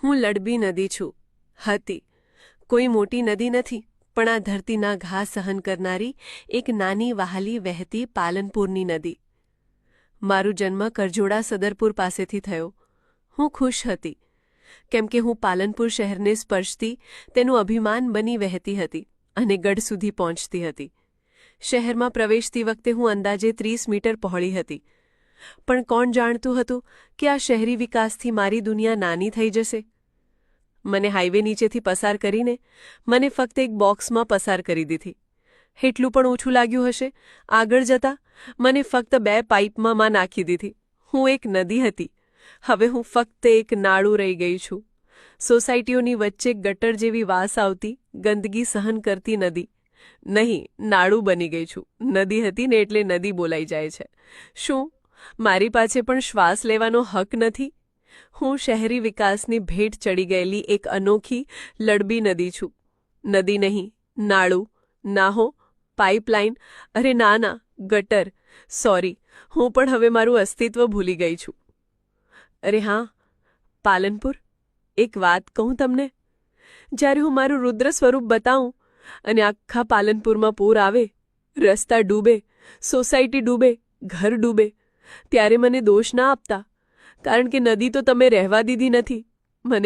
હું લડબી નદી છું. હતી. કોઈ મોટી નદી નથી, પણ આ ધરતીના ઘા સહન કરનારી એક નાની વહાલી વહેતી પાલનપુરની નદી. મારો જન્મ કરજોડા સદરપુર પાસેથી થયો. હું ખુશ હતી, કેમ કે હું પાલનપુર શહેરને સ્પર્શતી તેનું અભિમાન બની વહેતી હતી અને ગઢ સુધી પહોંચતી હતી. શહેરમાં પ્રવેશતી વખતે હું અંદાજે 30 મીટર પહોળી હતી. પણ કોણ જાણતું હતું કે આ શહેરી વિકાસથી મારી દુનિયા નાની થઈ જશે? મને હાઈવે નીચેથી પસાર કરીને મને ફક્ત એક બોક્સમાં પસાર કરી દીધી. એટલું પણ ઓછું લાગ્યું હશે. આગળ જતાં મને ફક્ત 2 પાઇપમાં નાખી દીધી. હું એક નદી હતી, હવે હું ફક્ત એક નાળું રહી ગઈ છું. સોસાયટીઓની વચ્ચે ગટર જેવી વાસ આવતી, ગંદકી સહન કરતી નદી નહીં, નાળું બની ગઈ છું. નદી હતી ને એટલે નદી બોલાઈ જાય છે. શું મારી પાસે પણ શ્વાસ લેવાનો હક નથી? હું શહેરી વિકાસની ભેટ ચડી ગયેલી એક અનોખી લડબી નદી છું. નદી નહીં, નાળું. ના હો, પાઇપલાઇન. અરે ના ના, ગટર. સોરી, હું પણ હવે મારું અસ્તિત્વ ભૂલી ગઈ છું. અરે હા, પાલનપુર, એક વાત કહું તમને. જ્યારે હું મારું રુદ્ર સ્વરૂપ બતાવું અને આખા પાલનપુરમાં પૂર આવે, રસ્તા ડૂબે, સોસાયટી ડૂબે, ઘર ડૂબે, ત્યારે મને દોષ ના આપતા, કારણ કે નદી તો તમે રહેવા દીધી નથી.